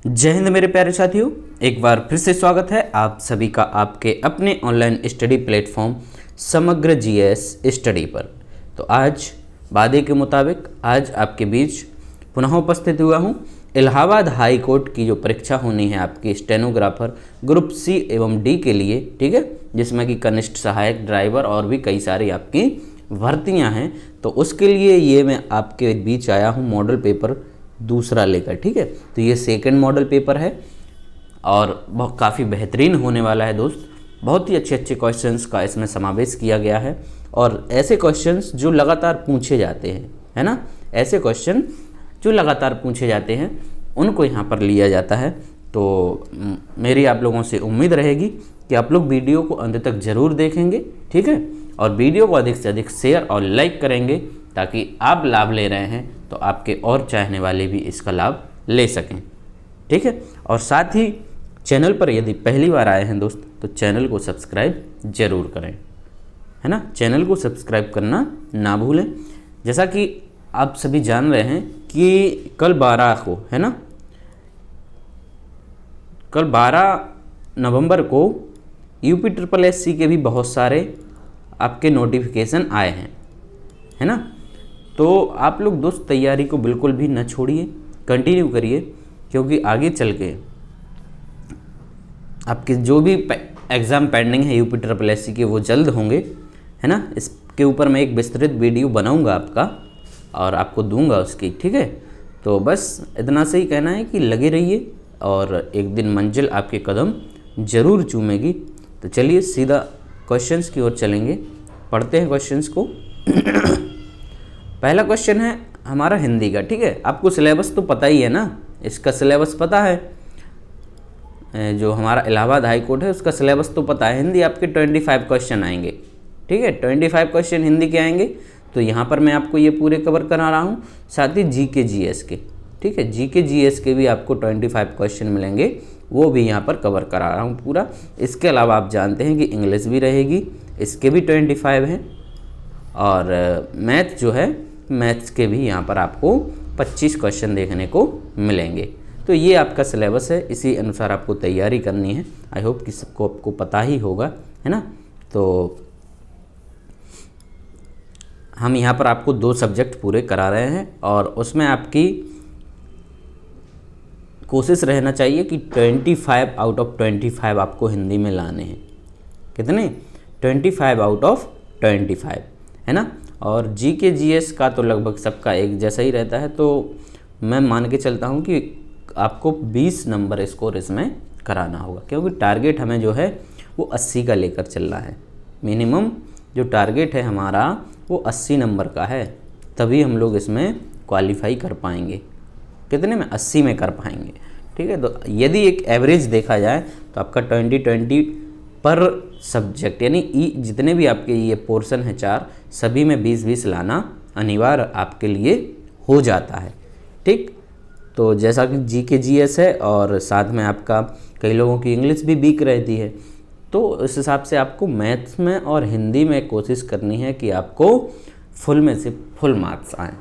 जय हिंद मेरे प्यारे साथियों, एक बार फिर से स्वागत है आप सभी का आपके अपने ऑनलाइन स्टडी प्लेटफॉर्म समग्र जीएस स्टडी पर। तो आज वादे के मुताबिक आज आपके बीच पुनः उपस्थित हुआ हूँ। इलाहाबाद हाई कोर्ट की जो परीक्षा होनी है आपकी स्टेनोग्राफर ग्रुप सी एवं डी के लिए, ठीक है, जिसमें कि कनिष्ठ सहायक, ड्राइवर और भी कई सारी आपकी भर्तियाँ हैं। तो उसके लिए ये मैं आपके बीच आया हूँ मॉडल पेपर दूसरा लेकर, ठीक है। तो ये सेकंड मॉडल पेपर है और बहुत काफ़ी बेहतरीन होने वाला है दोस्त। बहुत ही अच्छे अच्छे क्वेश्चंस का इसमें समावेश किया गया है और ऐसे क्वेश्चंस जो लगातार पूछे जाते हैं, है ना, ऐसे क्वेश्चन जो लगातार पूछे जाते हैं उनको यहाँ पर लिया जाता है। तो मेरी आप लोगों से उम्मीद रहेगी कि आप लोग वीडियो को अंत तक ज़रूर देखेंगे, ठीक है, और वीडियो को अधिक से अधिक शेयर और लाइक करेंगे ताकि आप लाभ ले रहे हैं तो आपके और चाहने वाले भी इसका लाभ ले सकें, ठीक है। और साथ ही चैनल पर यदि पहली बार आए हैं दोस्त तो चैनल को सब्सक्राइब जरूर करें, है ना, चैनल को सब्सक्राइब करना ना भूलें। जैसा कि आप सभी जान रहे हैं कि कल 12 को, है ना, कल 12 नवंबर को UPSSC के भी बहुत सारे आपके नोटिफिकेशन आए हैं, है ना। तो आप लोग दोस्त तैयारी को बिल्कुल भी न छोड़िए, कंटिन्यू करिए, क्योंकि आगे चल के आपके जो भी एग्ज़ाम पेंडिंग है UPSSC के वो जल्द होंगे, है ना। इसके ऊपर मैं एक विस्तृत वीडियो बनाऊंगा आपका और आपको दूंगा उसकी, ठीक है। तो बस इतना से ही कहना है कि लगे रहिए और एक दिन मंजिल आपके कदम ज़रूर चूमेगी। तो चलिए सीधा क्वेश्चंस की ओर चलेंगे, पढ़ते हैं क्वेश्चंस को। पहला क्वेश्चन है हमारा हिंदी का, ठीक है। आपको सिलेबस तो पता ही है ना, इसका सिलेबस पता है, जो हमारा इलाहाबाद हाई कोर्ट है उसका सिलेबस तो पता है। हिंदी आपके 25 क्वेश्चन आएंगे, ठीक है, 25 क्वेश्चन हिंदी के आएंगे। तो यहाँ पर मैं आपको ये पूरे कवर करा रहा हूँ, साथ ही GK GS के, ठीक है, GK GS के भी आपको 25 क्वेश्चन मिलेंगे, वो भी यहाँ पर कवर करा रहा हूँ पूरा। इसके अलावा आप जानते हैं कि इंग्लिश भी रहेगी, इसके भी 25 हैं, और मैथ जो है, मैथ्स के भी यहाँ पर आपको 25 क्वेश्चन देखने को मिलेंगे। तो ये आपका सिलेबस है, इसी अनुसार आपको तैयारी करनी है। आई होप कि सबको आपको पता ही होगा, है ना। तो हम यहाँ पर आपको 2 सब्जेक्ट पूरे करा रहे हैं और उसमें आपकी कोशिश रहना चाहिए कि 25 आउट ऑफ 25 आपको हिंदी में लाने हैं। कितने? 25 आउट ऑफ 25, है ना। और GK GS का तो लगभग सबका एक जैसा ही रहता है, तो मैं मान के चलता हूँ कि आपको 20 नंबर स्कोर इसमें कराना होगा, क्योंकि टारगेट हमें जो है वो 80 का लेकर चलना है। मिनिमम जो टारगेट है हमारा वो 80 नंबर का है, तभी हम लोग इसमें क्वालिफाई कर पाएंगे। कितने में? 80 में कर पाएंगे, ठीक है। तो यदि एक एवरेज देखा जाए तो आपका 20 पर सब्जेक्ट, यानी जितने भी आपके ये पोर्शन है 4, सभी में 20-20 लाना अनिवार्य आपके लिए हो जाता है, ठीक। तो जैसा कि GK GS है और साथ में आपका कई लोगों की इंग्लिश भी वीक रहती है, तो उस हिसाब से आपको मैथ्स में और हिंदी में कोशिश करनी है कि आपको फुल में से फुल मार्क्स आएँ,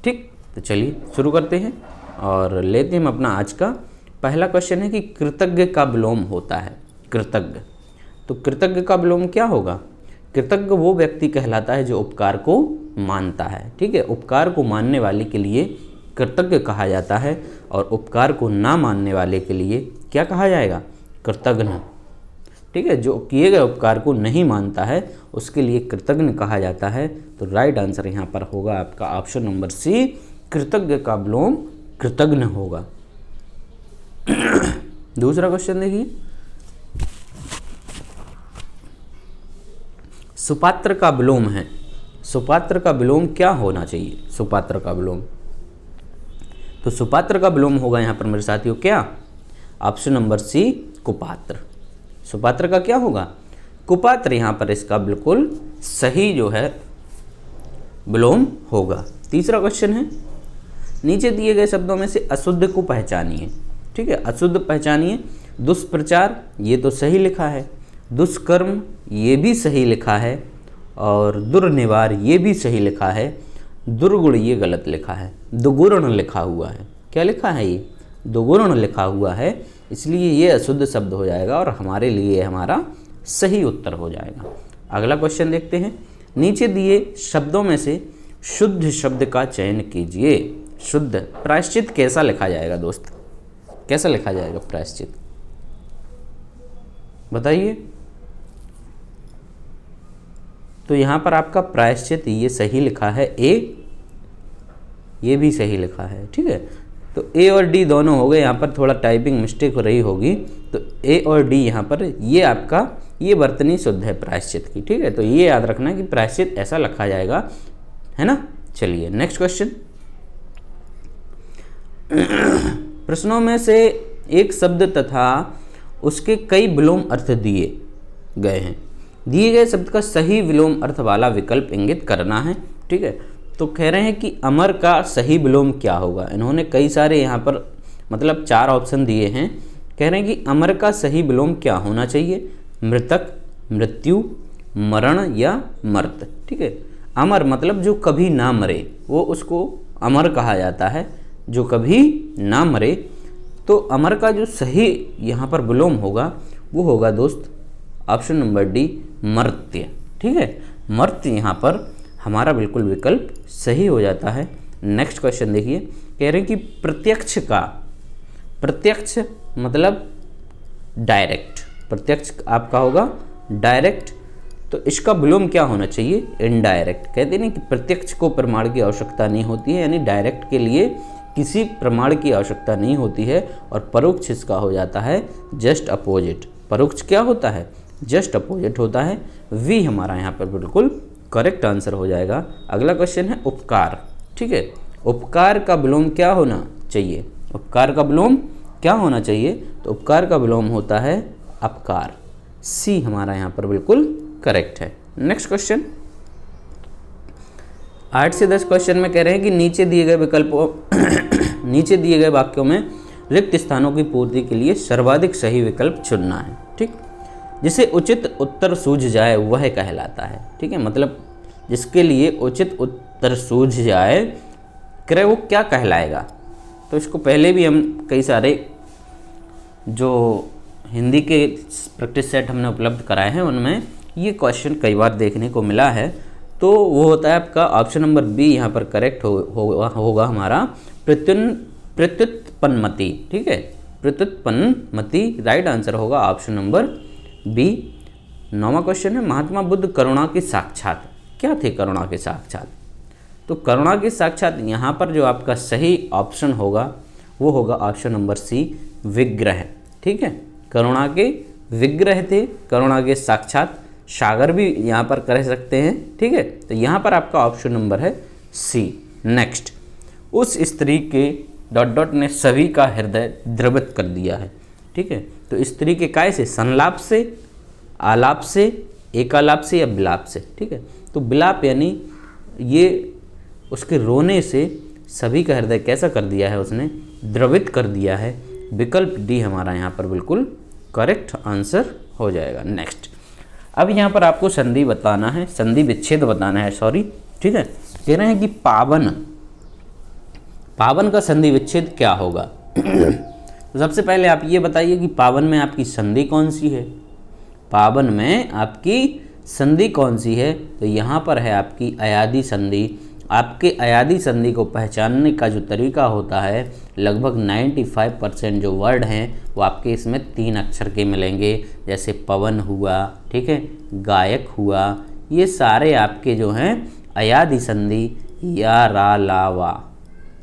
ठीक। तो चलिए शुरू करते हैं और लेते हैं हम अपना आज का पहला क्वेश्चन है कि कृतज्ञ का विलोम होता है। कृतज्ञ, तो कृतज्ञ का विलोम क्या होगा? कृतज्ञ वो व्यक्ति कहलाता है जो उपकार को मानता है, ठीक है। उपकार को मानने वाले के लिए कृतज्ञ कहा जाता है और उपकार को ना मानने वाले के लिए क्या कहा जाएगा? कृतज्ञ, ठीक है। जो किए गए उपकार को नहीं मानता है उसके लिए कृतज्ञ कहा जाता है। तो राइट आंसर यहाँ पर होगा आपका ऑप्शन नंबर C, कृतज्ञ का विलोम कृतज्ञ होगा। दूसरा क्वेश्चन देखिए, सुपात्र का विलोम है। सुपात्र का विलोम क्या होना चाहिए? सुपात्र का विलोम, तो सुपात्र का विलोम होगा यहाँ पर मेरे साथियों क्या? Option number C, कुपात्र। सुपात्र का क्या होगा? कुपात्र। यहाँ पर इसका बिल्कुल सही जो है विलोम होगा। तीसरा क्वेश्चन है, नीचे दिए गए शब्दों में से अशुद्ध को पहचानिए, ठीक है। अशुद्ध पहचानिए। दुष्प्रचार, ये तो सही लिखा है। दुष्कर्म, ये भी सही लिखा है। और दुर्निवार, ये भी सही लिखा है। दुर्गुण, ये गलत लिखा है। दुगुण लिखा हुआ है। क्या लिखा है ये? दो गुण लिखा हुआ है, इसलिए ये अशुद्ध शब्द हो जाएगा और हमारे लिए हमारा सही उत्तर हो जाएगा। अगला क्वेश्चन देखते हैं। नीचे दिए शब्दों में से शुद्ध शब्द का चयन कीजिए। शुद्ध प्रायश्चित कैसा लिखा जाएगा दोस्त, कैसा लिखा जाएगा प्रायश्चित, बताइए। तो यहाँ पर आपका प्रायश्चित ये सही लिखा है ए, ये भी सही लिखा है, ठीक है। तो ए और डी दोनों हो गए, यहाँ पर थोड़ा टाइपिंग मिस्टेक हो रही होगी, तो ए और डी यहाँ पर ये आपका ये वर्तनी शुद्ध है प्रायश्चित की, ठीक है। तो ये याद रखना कि प्रायश्चित ऐसा लिखा जाएगा, है ना। चलिए नेक्स्ट क्वेश्चन। प्रश्नों में से एक शब्द तथा उसके कई विलोम अर्थ दिए गए हैं। दिए गए शब्द का सही विलोम अर्थ वाला विकल्प इंगित करना है, ठीक है। तो कह रहे हैं कि अमर का सही विलोम क्या होगा। इन्होंने कई सारे यहाँ पर मतलब 4 ऑप्शन दिए हैं। कह रहे हैं कि अमर का सही विलोम क्या होना चाहिए, मृतक, मृत्यु, मरण या मर्त, ठीक है। अमर मतलब जो कभी ना मरे, वो उसको अमर कहा जाता है, जो कभी ना मरे। तो अमर का जो सही यहाँ पर विलोम होगा वो होगा दोस्त ऑप्शन नंबर डी, मर्त्य, ठीक है। मर्त्य यहाँ पर हमारा बिल्कुल विकल्प सही हो जाता है। नेक्स्ट क्वेश्चन देखिए, कह रहे हैं कि प्रत्यक्ष का, प्रत्यक्ष मतलब डायरेक्ट, प्रत्यक्ष आपका होगा डायरेक्ट, तो इसका विलोम क्या होना चाहिए, इनडायरेक्ट। कहते हैं कि प्रत्यक्ष को प्रमाण की आवश्यकता नहीं होती है, यानी डायरेक्ट के लिए किसी प्रमाण की आवश्यकता नहीं होती है। और परोक्ष इसका हो जाता है जस्ट अपोजिट। परोक्ष क्या होता है, जस्ट अपोजिट होता है। वी हमारा यहाँ पर बिल्कुल करेक्ट आंसर हो जाएगा। अगला क्वेश्चन है उपकार, ठीक है। उपकार का विलोम क्या होना चाहिए, उपकार का विलोम क्या होना चाहिए, तो उपकार का विलोम होता है अपकार। सी हमारा यहाँ पर बिल्कुल करेक्ट है। नेक्स्ट क्वेश्चन 8 से 10 क्वेश्चन में कह रहे हैं कि नीचे दिए गए विकल्पों नीचे दिए गए वाक्यों में रिक्त स्थानों की पूर्ति के लिए सर्वाधिक सही विकल्प चुनना है, ठीक। जिसे उचित उत्तर सूझ जाए वह कहलाता है, ठीक है। मतलब जिसके लिए उचित उत्तर सूझ जाए करे वो क्या कहलाएगा। तो इसको पहले भी हम कई सारे जो हिंदी के प्रैक्टिस सेट हमने उपलब्ध कराए हैं उनमें ये क्वेश्चन कई बार देखने को मिला है। तो वो होता है आपका ऑप्शन नंबर बी यहाँ पर करेक्ट होगा हमारा प्रत्युत्पन्नमति, ठीक है। प्रत्युत्पन्नमति राइट आंसर होगा ऑप्शन नंबर बी। 9वां क्वेश्चन है महात्मा बुद्ध करुणा के साक्षात क्या थे, करुणा के साक्षात। तो करुणा के साक्षात यहाँ पर जो आपका सही ऑप्शन होगा वो होगा ऑप्शन नंबर सी, विग्रह, ठीक है। करुणा के विग्रह थे, करुणा के साक्षात सागर भी यहाँ पर कह सकते हैं, ठीक है। तो यहाँ पर आपका ऑप्शन नंबर है सी। नेक्स्ट, उस स्त्री के ... ने सभी का हृदय द्रवित कर दिया है, ठीक है। तो स्त्री के काय से, संलाप से, आलाप से, एकालाप से या विलाप से, ठीक है। तो विलाप यानी ये उसके रोने से सभी का हृदय कैसा कर दिया है, उसने द्रवित कर दिया है। विकल्प डी हमारा यहाँ पर बिल्कुल करेक्ट आंसर हो जाएगा। नेक्स्ट, अब यहाँ पर आपको संधि बताना है, संधि विच्छेद बताना है, सॉरी, ठीक है। कह रहे हैं कि पावन, पावन का संधि विच्छेद क्या होगा। तो सबसे पहले आप ये बताइए कि पावन में आपकी संधि कौन सी है, पावन में आपकी संधि कौन सी है। तो यहाँ पर है आपकी अयादि संधि। आपके अयादि संधि को पहचानने का जो तरीका होता है, लगभग 95% जो वर्ड हैं वो आपके इसमें 3 अक्षर के मिलेंगे, जैसे पवन हुआ, ठीक है, गायक हुआ, ये सारे आपके जो हैं अयादि संधि या रा ला वा,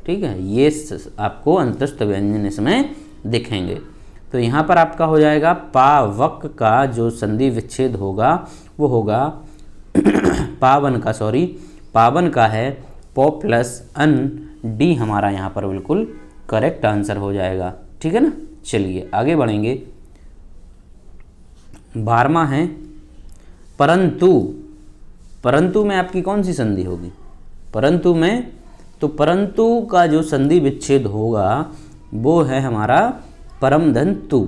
ठीक है, ये आपको अंतस्थ व्यंजन इसमें दिखेंगे। तो यहाँ पर आपका हो जाएगा पावक का जो संधि विच्छेद होगा वो होगा पावन का, सॉरी, पावन का है पो प्लस अन, डी हमारा यहाँ पर बिल्कुल करेक्ट आंसर हो जाएगा, ठीक है ना। चलिए आगे बढ़ेंगे। 12वां है परंतु। परंतु में आपकी कौन सी संधि होगी, परंतु में, तो परंतु का जो संधि विच्छेद होगा वो है हमारा परमधन्तु,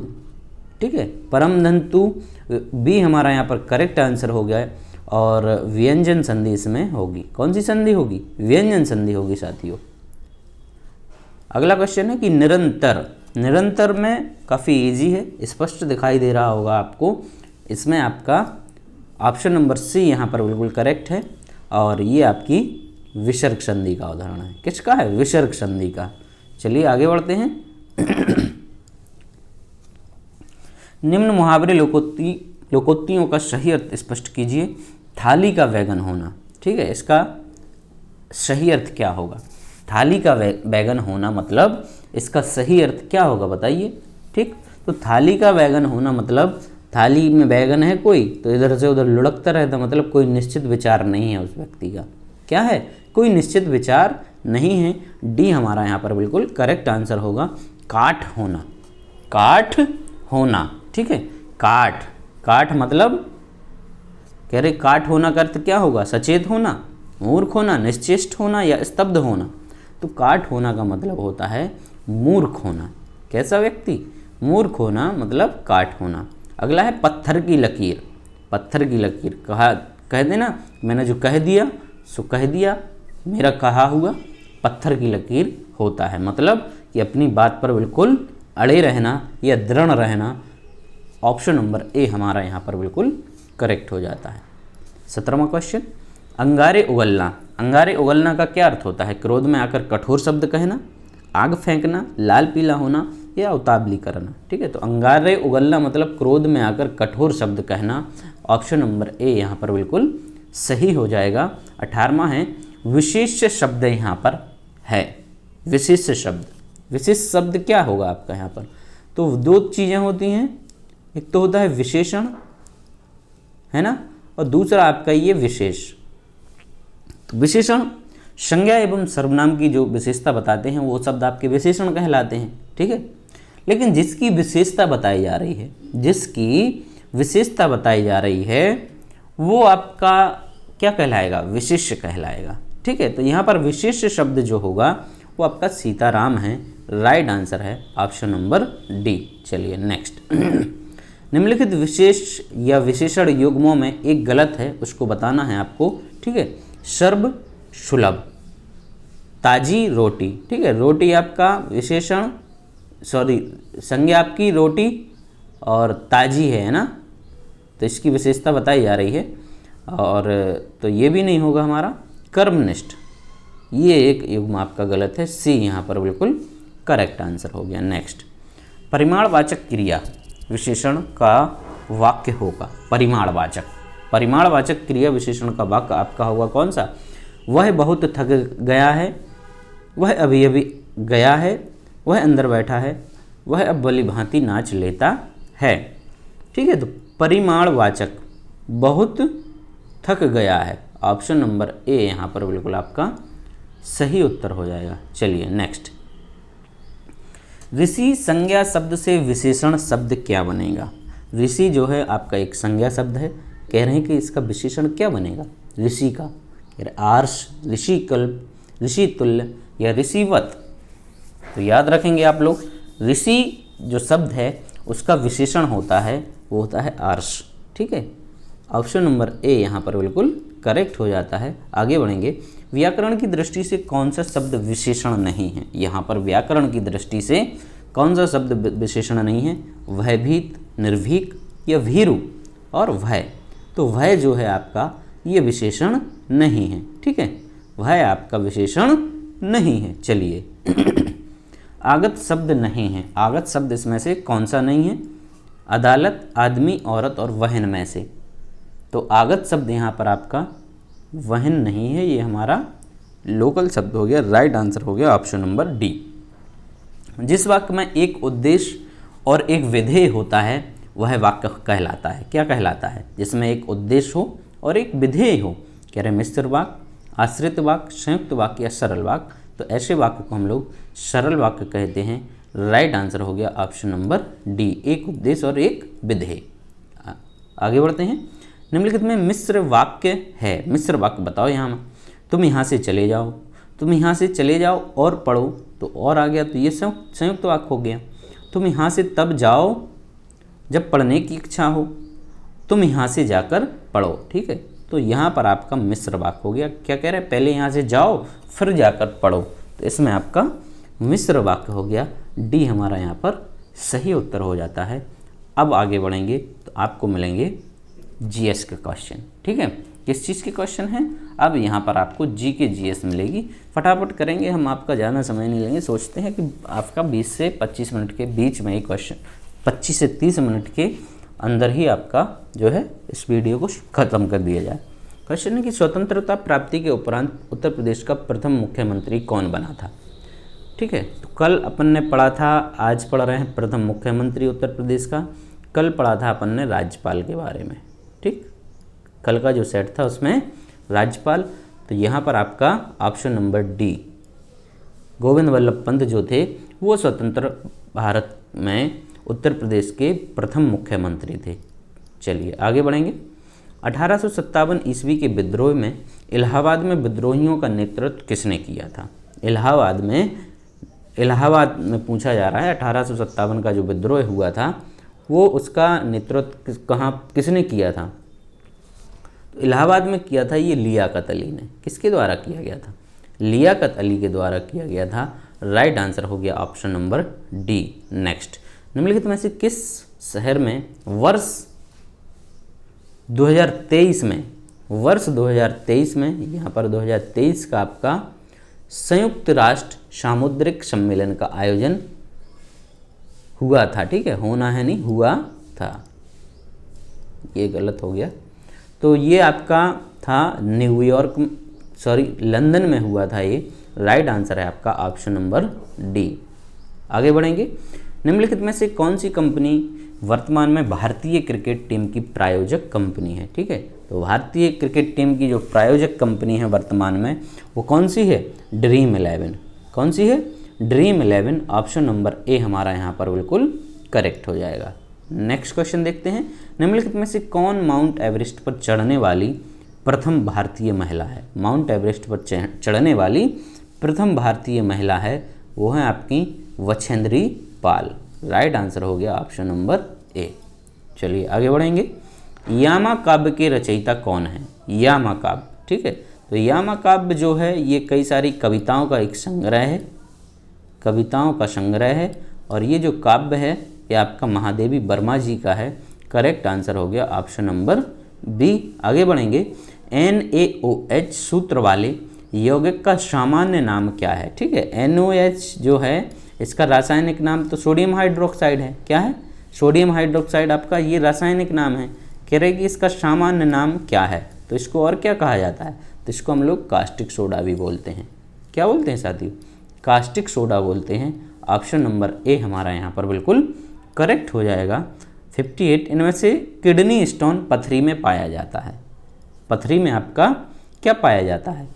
ठीक है, परमधन्तु। बी हमारा यहाँ पर करेक्ट आंसर हो गया। और व्यंजन संधि इसमें होगी, कौन सी संधि होगी, व्यंजन संधि होगी साथियों। अगला क्वेश्चन है कि निरंतर निरंतर में काफ़ी इजी है, स्पष्ट दिखाई दे रहा होगा आपको। इसमें आपका ऑप्शन नंबर सी यहाँ पर बिल्कुल करेक्ट है। और ये आपकी विसर्ग संधि का उदाहरण है। किसका है? विसर्ग संधि का। चलिए आगे बढ़ते हैं। निम्न मुहावरे लोकोक्तियों का सही अर्थ स्पष्ट कीजिए। थाली का वैगन होना, ठीक है, इसका सही अर्थ क्या होगा? थाली का वैगन होना मतलब इसका सही अर्थ क्या होगा बताइए। ठीक, तो थाली का वैगन होना मतलब थाली में बैगन है कोई, तो इधर से उधर लुढ़कता रहता, मतलब कोई निश्चित विचार नहीं है उस व्यक्ति का। क्या है? कोई निश्चित विचार नहीं है। डी हमारा यहाँ पर बिल्कुल करेक्ट आंसर होगा। काठ होना, काठ होना, ठीक है। काठ, काठ मतलब कह रहे काठ होना का अर्थ क्या होगा? सचेत होना, मूर्ख होना, निश्चेष्ट होना या स्तब्ध होना। तो काठ होना का मतलब होता है मूर्ख होना। कैसा व्यक्ति? मूर्ख होना मतलब काठ होना। अगला है पत्थर की लकीर। पत्थर की लकीर कह देना, मैंने जो कह दिया सो कह दिया, मेरा कहा हुआ पत्थर की लकीर होता है। मतलब कि अपनी बात पर बिल्कुल अड़े रहना या दृढ़ रहना। ऑप्शन नंबर ए हमारा यहाँ पर बिल्कुल करेक्ट हो जाता है। 17वां क्वेश्चन, अंगारे उगलना। अंगारे उगलना का क्या अर्थ होता है? क्रोध में आकर कठोर शब्द कहना, आग फेंकना, लाल पीला होना या उतावली करना। ठीक है, तो अंगारे उगलना मतलब क्रोध में आकर कठोर शब्द कहना। ऑप्शन नंबर ए यहाँ पर बिल्कुल सही हो जाएगा। 18वां है विशेष शब्द यहाँ पर है। विशेष शब्द, विशेष शब्द क्या होगा आपका यहाँ पर? तो दो चीज़ें होती हैं, एक तो होता है विशेषण, है ना, और दूसरा आपका ये विशेष। तो विशेषण संज्ञा एवं सर्वनाम की जो विशेषता बताते हैं वो शब्द आपके विशेषण कहलाते हैं। ठीक है, लेकिन जिसकी विशेषता बताई जा रही है, जिसकी विशेषता बताई जा रही है वो आपका क्या कहलाएगा? विशेष्य कहलाएगा। ठीक है, तो यहाँ पर विशेष शब्द जो होगा वो आपका सीताराम है। राइट आंसर है ऑप्शन नंबर डी। चलिए नेक्स्ट। निम्नलिखित विशेष या विशेषण युग्मों में एक गलत है, उसको बताना है आपको। ठीक है, सर्व सुलभ, ताजी रोटी। ठीक है, रोटी आपका विशेषण, संज्ञा आपकी रोटी और ताजी है ना, तो इसकी विशेषता बताई जा रही है। और तो ये भी नहीं होगा हमारा। कर्मनिष्ठ, ये एक युग्म आपका गलत है। सी यहाँ पर बिल्कुल करेक्ट आंसर हो गया। नेक्स्ट, परिमाणवाचक क्रिया विशेषण का वाक्य होगा। परिमाणवाचक, परिमाणवाचक क्रिया विशेषण का वाक्य आपका होगा कौन सा? वह बहुत थक गया है, वह अभी अभी गया है, वह अंदर बैठा है, वह अब भली भांति नाच लेता है। ठीक है, तो परिमाणवाचक बहुत थक गया है। ऑप्शन नंबर ए यहाँ पर बिल्कुल आपका सही उत्तर हो जाएगा। चलिए नेक्स्ट, ऋषि संज्ञा शब्द से विशेषण शब्द क्या बनेगा? ऋषि जो है आपका एक संज्ञा शब्द है, कह रहे हैं कि इसका विशेषण क्या बनेगा? ऋषि का, कह रहे आर्ष, ऋषि कल्प, ऋषि तुल्य या ऋषिवत। तो याद रखेंगे आप लोग, ऋषि जो शब्द है उसका विशेषण होता है वो होता है आर्ष। ठीक है, ऑप्शन नंबर ए यहाँ पर बिल्कुल करेक्ट हो जाता है। आगे बढ़ेंगे। व्याकरण की दृष्टि से कौन सा शब्द विशेषण नहीं है? यहाँ पर व्याकरण की दृष्टि से कौन सा शब्द विशेषण नहीं है? भयभीत, निर्भीक या भीरु और भय। तो भय जो है आपका ये विशेषण नहीं है। ठीक है, भय आपका विशेषण नहीं है। चलिए आगत शब्द नहीं है। आगत शब्द इसमें से कौन सा नहीं है? अदालत, आदमी, औरत और वहन में से। तो आगत शब्द यहाँ पर आपका वहन नहीं है, ये हमारा लोकल शब्द हो गया। राइट आंसर हो गया ऑप्शन नंबर डी। जिस वाक्य में एक उद्देश्य और एक विधेय होता है वह वाक्य कहलाता है। क्या कहलाता है? जिसमें एक उद्देश्य हो और एक विधेय हो। कह रहे मिश्र वाक्य, आश्रित वाक्य, संयुक्त वाक्य या सरल वाक्य। तो ऐसे वाक्य को हम लोग सरल वाक्य कहते हैं। राइट आंसर हो गया ऑप्शन नंबर डी, एक उद्देश्य और एक विधेय। आगे बढ़ते हैं। निम्नलिखित में मिश्र वाक्य है। मिश्र वाक्य बताओ यहाँ में। तुम यहाँ से चले जाओ, तुम यहाँ से चले जाओ और पढ़ो, तो और आ गया, तो ये संयुक्त वाक्य हो गया। तुम यहाँ से तब जाओ जब पढ़ने की इच्छा हो, तुम यहाँ से जाकर पढ़ो। ठीक है, तो यहाँ पर आपका मिश्र वाक्य हो गया। क्या कह रहे हैं? पहले यहाँ से जाओ फिर जाकर पढ़ो, तो इसमें आपका मिश्र वाक्य हो गया, डी हमारा यहाँ पर सही उत्तर हो जाता है। अब आगे बढ़ेंगे तो आपको मिलेंगे जीएस के क्वेश्चन, ठीक है। किस चीज़ के क्वेश्चन हैं? अब यहाँ पर आपको जी के जीएस मिलेगी। फटाफट करेंगे हम, आपका ज़्यादा समय नहीं लेंगे। सोचते हैं कि आपका 20 से 25 मिनट के बीच में ही क्वेश्चन, 25 से 30 मिनट के अंदर ही आपका जो है इस वीडियो को ख़त्म कर दिया जाए। क्वेश्चन है कि स्वतंत्रता प्राप्ति के उपरांत उत्तर प्रदेश का प्रथम मुख्यमंत्री कौन बना था? ठीक है, तो कल अपन ने पढ़ा था, आज पढ़ रहे हैं प्रथम मुख्यमंत्री उत्तर प्रदेश का। कल पढ़ा था अपन ने राज्यपाल के बारे में, ठीक। कल का जो सेट था उसमें राज्यपाल, तो यहाँ पर आपका option number D, Govind Vallabh Pant जो थे वो स्वतंत्र भारत में उत्तर प्रदेश के प्रथम मुख्यमंत्री थे। चलिए आगे बढ़ेंगे। 1857 ईस्वी के विद्रोह में इलाहाबाद में विद्रोहियों का नेतृत्व किसने किया था? इलाहाबाद में पूछा जा रहा है 1857 का जो विद्रोह हुआ था वो उसका नेतृत्व किसने किया था? तो इलाहाबाद में किया था ये लियाकत अली ने। किसके द्वारा किया गया था? लियाकत अली के द्वारा किया गया था। राइट आंसर हो गया ऑप्शन नंबर डी। नेक्स्ट, निम्नलिखित में से किस शहर में वर्ष 2023 में यहाँ पर 2023 का आपका संयुक्त राष्ट्र सामुद्रिक सम्मेलन का आयोजन हुआ था? ठीक है, होना है नहीं, हुआ था, ये गलत हो गया। तो ये आपका था लंदन में हुआ था ये। राइट आंसर है आपका ऑप्शन नंबर डी। आगे बढ़ेंगे। निम्नलिखित में से कौन सी कंपनी वर्तमान में भारतीय क्रिकेट टीम की प्रायोजक कंपनी है? ठीक है, तो भारतीय क्रिकेट टीम की जो प्रायोजक कंपनी है वर्तमान में वो कौन सी है? ड्रीम 11। कौन सी है? ड्रीम 11। ऑप्शन नंबर ए हमारा यहाँ पर बिल्कुल करेक्ट हो जाएगा। नेक्स्ट क्वेश्चन देखते हैं। निम्नलिखित में से कौन माउंट एवरेस्ट पर चढ़ने वाली प्रथम भारतीय महिला है? माउंट एवरेस्ट पर चढ़ने वाली प्रथम भारतीय महिला है वो है आपकी वछेंद्री पाल। राइट आंसर हो गया ऑप्शन नंबर ए। चलिए आगे बढ़ेंगे। यामा काव्य के रचयिता कौन है? यामा काव्य, ठीक है, तो यामा काव्य जो है ये कई सारी कविताओं का एक संग्रह है, कविताओं का संग्रह है, और ये जो काव्य है ये आपका महादेवी वर्मा जी का है। करेक्ट आंसर हो गया ऑप्शन नंबर बी। आगे बढ़ेंगे। NaOH सूत्र वाले यौगिक का सामान्य नाम क्या है? ठीक है, NaOH जो है इसका रासायनिक नाम तो सोडियम हाइड्रोक्साइड है। क्या है? सोडियम हाइड्रोक्साइड आपका ये रासायनिक नाम है। कह रहे कि इसका सामान्य नाम क्या है, तो इसको और क्या कहा जाता है? तो इसको हम लोग कास्टिक सोडा भी बोलते हैं। क्या बोलते हैं साथियों? कास्टिक सोडा बोलते हैं। ऑप्शन नंबर ए हमारा यहाँ पर बिल्कुल करेक्ट हो जाएगा। 58 इनमें से किडनी स्टोन पथरी में पाया जाता है। पथरी में आपका क्या पाया जाता है?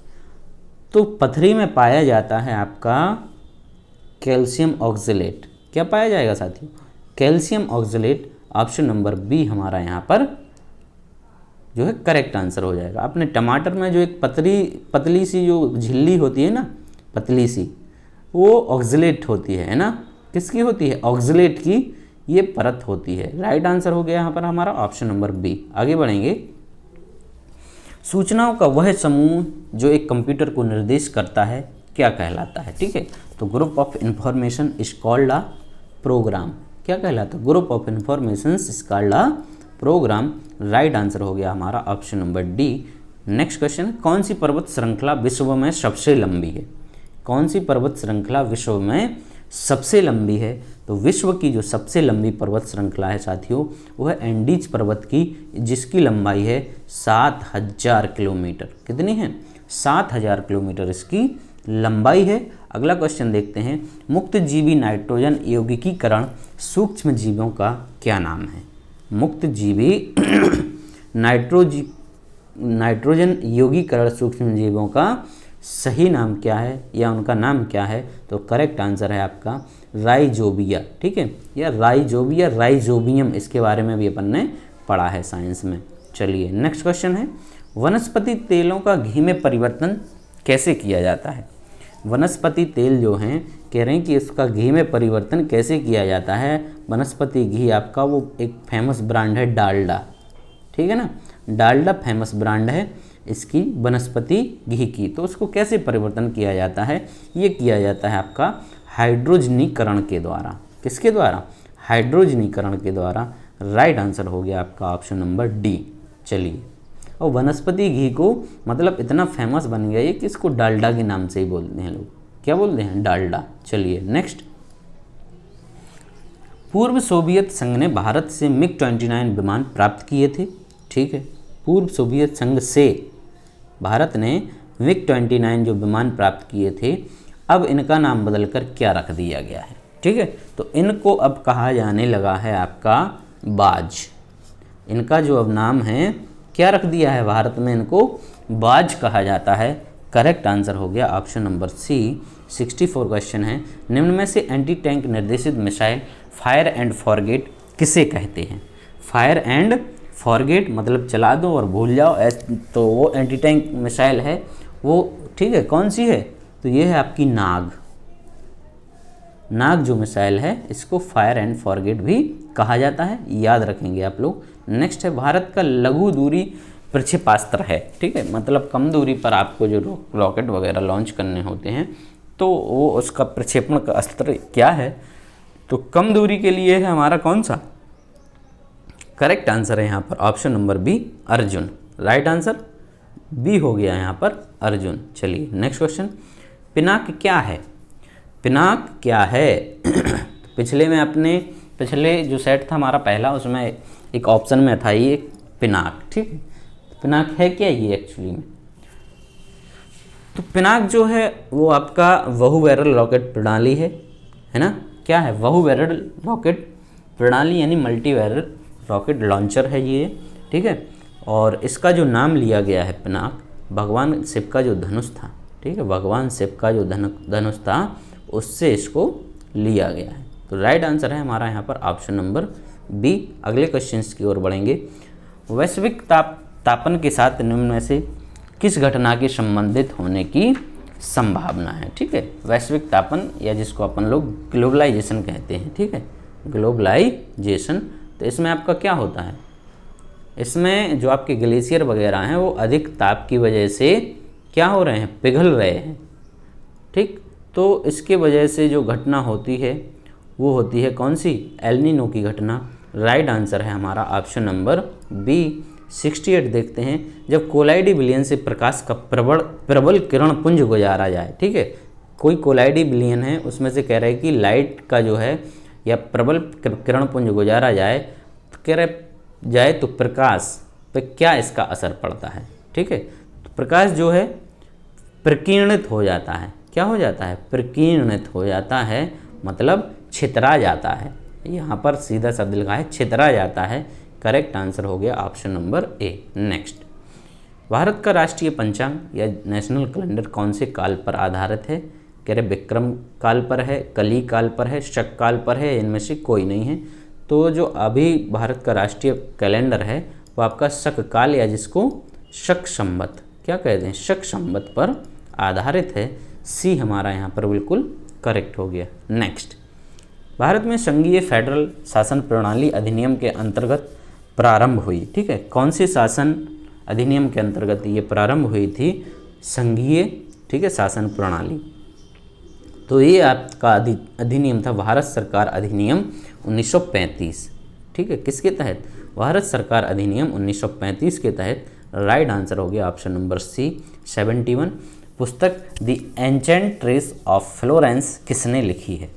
तो पथरी में पाया जाता है आपका कैल्शियम ऑक्जेलेट। क्या पाया जाएगा साथियों? Calcium oxalate. Option number B हमारा यहाँ पर जो है करेक्ट आंसर हो जाएगा। आपने टमाटर में जो एक पतली सी जो झिल्ली होती है ना, पतली सी, वो ऑक्जेलेट होती है ना? किसकी होती है? ऑक्जेलेट की ये परत होती है। राइट आंसर हो गया यहाँ पर हमारा ऑप्शन नंबर बी। आगे बढ़ेंगे। सूचनाओं का वह समूह जो एक कंप्यूटर को निर्देश करता है क्या कहलाता है? ठीक है, तो group of information is called a program. क्या कहलाता है? Group of information is called a program. Right answer हो गया हमारा option number D. Next question, कौन सी पर्वत श्रृंखला विश्व में सबसे लंबी है? कौन सी पर्वत श्रृंखला विश्व में सबसे लंबी है? तो विश्व की जो सबसे लंबी पर्वत श्रृंखला है साथियों वो है एंडीज पर्वत की, जिसकी लंबाई है 7000 किलोमीटर। कितनी है? 7000 किलोमीटर इसकी लंबाई है। अगला क्वेश्चन देखते हैं। मुक्त जीवी नाइट्रोजन यौगिकीकरण सूक्ष्म जीवों का क्या नाम है? मुक्त जीवी नाइट्रोजन यौगिकीकरण सूक्ष्म जीवों का सही नाम क्या है या उनका नाम क्या है? तो करेक्ट आंसर है आपका राइजोबिया। ठीक है, या राइजोबिया, राइजोबियम, इसके बारे में भी अपन ने पढ़ा है साइंस में। चलिए नेक्स्ट क्वेश्चन है। वनस्पति तेलों का घी में परिवर्तन कैसे किया जाता है? वनस्पति तेल जो हैं कह रहे हैं कि इसका घी में परिवर्तन कैसे किया जाता है। वनस्पति घी आपका वो एक फेमस ब्रांड है डालडा, ठीक है ना, डालडा फेमस ब्रांड है इसकी वनस्पति घी की। तो उसको कैसे परिवर्तन किया जाता है? ये किया जाता है आपका हाइड्रोजनीकरण के द्वारा। किसके द्वारा? हाइड्रोजनीकरण के द्वारा। राइट आंसर हो गया आपका ऑप्शन नंबर डी। चलिए, और वनस्पति घी को मतलब इतना फेमस बन गया ये कि इसको डालडा के नाम से ही बोलते हैं लोग। क्या बोलते हैं? डालडा। चलिए नेक्स्ट, पूर्व सोवियत संघ ने भारत से मिग 29 विमान प्राप्त किए थे। ठीक है, पूर्व सोवियत संघ से भारत ने मिग 29 जो विमान प्राप्त किए थे, अब इनका नाम बदलकर क्या रख दिया गया है? ठीक है, तो इनको अब कहा जाने लगा है आपका बाज। इनका जो अब नाम है क्या रख दिया है? भारत में इनको बाज कहा जाता है। करेक्ट आंसर हो गया ऑप्शन नंबर सी। 64 क्वेश्चन है, निम्न में से एंटी टैंक निर्देशित मिसाइल फायर एंड फॉरगेट किसे कहते हैं? फायर एंड फॉरगेट मतलब चला दो और भूल जाओ, तो वो एंटी टैंक मिसाइल है वो। ठीक है, कौन सी है? तो ये है आपकी नाग। नाग जो मिसाइल है इसको फायर एंड फॉरगेट भी कहा जाता है, याद रखेंगे आप लोग। नेक्स्ट है, भारत का लघु दूरी प्रक्षेपास्त्र है। ठीक है, मतलब कम दूरी पर आपको जो रॉकेट वगैरह लॉन्च करने होते हैं तो वो उसका प्रक्षेपण का अस्त्र क्या है? तो कम दूरी के लिए है हमारा कौन सा? करेक्ट आंसर है यहाँ पर option number B, Arjun. Right answer B हो गया यहाँ पर अर्जुन। चलिए नेक्स्ट क्वेश्चन, पिनाक क्या है? पिनाक क्या है? पिछले में अपने पिछले जो सेट था हमारा पहला, उसमें एक ऑप्शन में था ये पिनाक। ठीक है, पिनाक है क्या ये एक्चुअली में? तो पिनाक जो है वो आपका बहु बैरल रॉकेट प्रणाली है ना? क्या है? बहु बैरल रॉकेट प्रणाली यानी मल्टी बैरल रॉकेट लॉन्चर है ये। ठीक है, और इसका जो नाम लिया गया है पिनाक, भगवान शिव का जो धनुष था। ठीक है, भगवान शिव का जो धनुष था उससे इसको लिया गया है। तो राइट आंसर है हमारा यहाँ पर ऑप्शन नंबर बी। अगले क्वेश्चंस की ओर बढ़ेंगे। वैश्विक तापन के साथ निम्न में से किस घटना के संबंधित होने की संभावना है? ठीक है, वैश्विक तापन या जिसको अपन लोग ग्लोबलाइजेशन कहते हैं। ठीक है, ग्लोबलाइजेशन। तो इसमें आपका क्या होता है? इसमें जो आपके ग्लेशियर वगैरह हैं वो अधिक ताप की वजह से क्या हो रहे हैं? पिघल रहे हैं। ठीक, तो इसके वजह से जो घटना होती है वो होती है कौन सी? एल नीनो की घटना। राइट आंसर है हमारा ऑप्शन नंबर बी। 68 देखते हैं, जब कोलाइडी विलयन से प्रकाश का प्रबल किरण पुंज गुजारा जाए। ठीक है, कोई कोलाइडी विलयन है उसमें से कह रहे हैं कि लाइट का जो है या प्रबल किरण पुंज गुजारा जाए, तो कह रहे जाए तो प्रकाश पे क्या इसका असर पड़ता है? ठीक है, तो प्रकाश जो है प्रकीर्णित हो जाता है। क्या हो जाता है? प्रकीर्णित हो जाता है, मतलब छितरा जाता है। यहाँ पर सीधा शब्द लिखा है छितरा जाता है। करेक्ट आंसर हो गया option number A. Next, Bharat का राष्ट्रीय पंचांग या नेशनल कैलेंडर कौन से काल पर आधारित है? कह रहे विक्रम काल पर है, कली काल पर है, शक काल पर है, इनमें से कोई नहीं है। तो जो अभी भारत का राष्ट्रीय कैलेंडर है वो आपका शक काल या जिसको शक संवत क्या कहते हैं? शक संवत पर आधारित है। सी हमारा यहाँ पर बिल्कुल करेक्ट हो गया। नेक्स्ट, भारत में संघीय फेडरल शासन प्रणाली अधिनियम के अंतर्गत प्रारंभ हुई। ठीक है, कौन से शासन अधिनियम के अंतर्गत ये प्रारंभ हुई थी? संघीय, ठीक है, शासन प्रणाली। तो ये आपका अधिनियम था भारत सरकार अधिनियम 1935। ठीक है, किसके तहत? भारत सरकार अधिनियम 1935 के तहत। राइट आंसर हो गया ऑप्शन नंबर सी। 71 पुस्तक the ancient trace of Florence किसने लिखी है?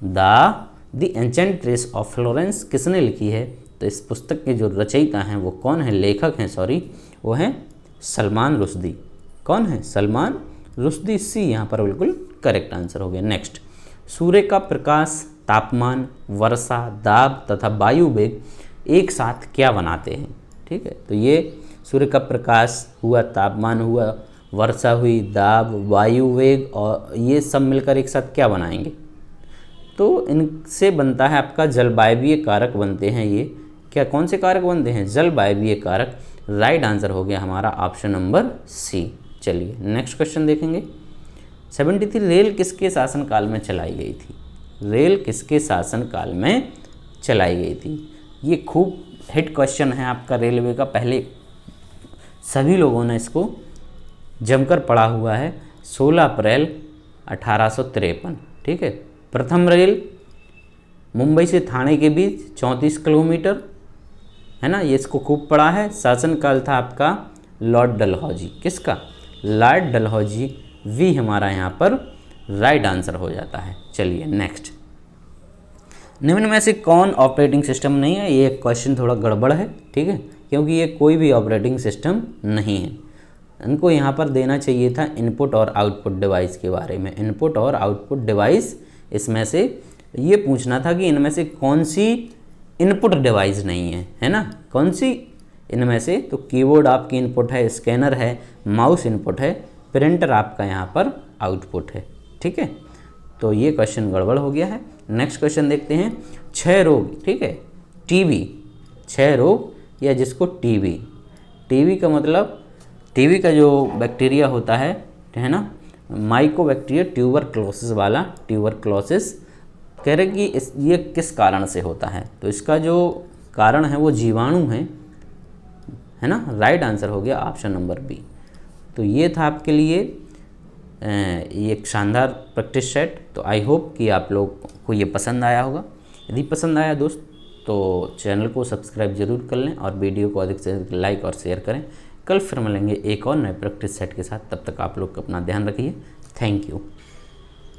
The ancient trace of Florence किसने लिखी है? तो इस पुस्तक के जो रचयिता हैं वो कौन है? लेखक हैं, सॉरी, वो हैं सलमान रुश्दी। कौन है? सलमान रुश्दी। सी यहाँ पर बिल्कुल करेक्ट आंसर हो गया। नेक्स्ट, सूर्य का प्रकाश, तापमान, वर्षा, दाब तथा वायु वेग एक साथ क्या बनाते हैं? ठीक है, तो ये सूर्य का प्रकाश हुआ, तापमान हुआ, वर्षा हुई, दाब, वायु वेग, और ये सब मिलकर एक साथ क्या बनाएंगे? तो इनसे बनता है आपका जलवायवीय कारक बनते हैं ये। क्या कौन से कारक बनते हैं? जलवायवीय कारक। राइट आंसर हो गया हमारा ऑप्शन नंबर सी। चलिए नेक्स्ट क्वेश्चन देखेंगे। 73 रेल किसके शासनकाल में चलाई गई थी? रेल किसके शासनकाल में चलाई गई थी? ये खूब हिट क्वेश्चन है आपका रेलवे का, पहले सभी लोगों ने इसको जमकर पढ़ा हुआ है। 16 अप्रैल 1853। ठीक है। प्रथम रेल मुंबई से थाने के बीच 34 किलोमीटर, है ना, ये इसको खूब पढ़ा है। शासनकाल था आपका लॉर्ड डलहौजी, किसका? लॉर्ड डलहौजी। वी हमारा यहाँ पर राइट आंसर हो जाता है। चलिए नेक्स्ट, निम्न में से कौन ऑपरेटिंग सिस्टम नहीं है? ये क्वेश्चन थोड़ा गड़बड़ है, ठीक है, क्योंकि ये कोई भी ऑपरेटिंग सिस्टम नहीं है। इनको यहाँ पर देना चाहिए था इनपुट और आउटपुट डिवाइस के बारे में। इनपुट और आउटपुट डिवाइस, इसमें से ये पूछना था कि इनमें से कौन सी इनपुट डिवाइस नहीं है, है ना, कौन सी इनमें से? तो कीबोर्ड आपकी इनपुट है, स्कैनर है, माउस इनपुट है, प्रिंटर आपका यहाँ पर आउटपुट है, ठीक है। तो ये क्वेश्चन गड़बड़ हो गया है। नेक्स्ट क्वेश्चन देखते हैं। क्षय रोग, ठीक है, टीबी, क्षय रोग या जिसको टीबी, टीबी का मतलब, टीबी का जो बैक्टीरिया होता है ना, माइकोबैक्टीरिया ट्यूबरक्लोसिस वाला, ट्यूबरक्लोसिस, कह रहे कि ये किस कारण से होता है? तो इसका जो कारण है वो जीवाणु है ना। राइट आंसर हो गया ऑप्शन नंबर बी। तो ये था आपके लिए ये एक शानदार प्रैक्टिस सेट। तो आई होप कि आप लोग को ये पसंद आया होगा। यदि पसंद आया दोस्त तो चैनल को सब्सक्राइब जरूर कर लें और वीडियो को अधिक से अधिक लाइक और शेयर करें। कल फिर मिलेंगे एक और नए प्रैक्टिस सेट के साथ। तब तक आप लोग अपना ध्यान रखिए। Thank you.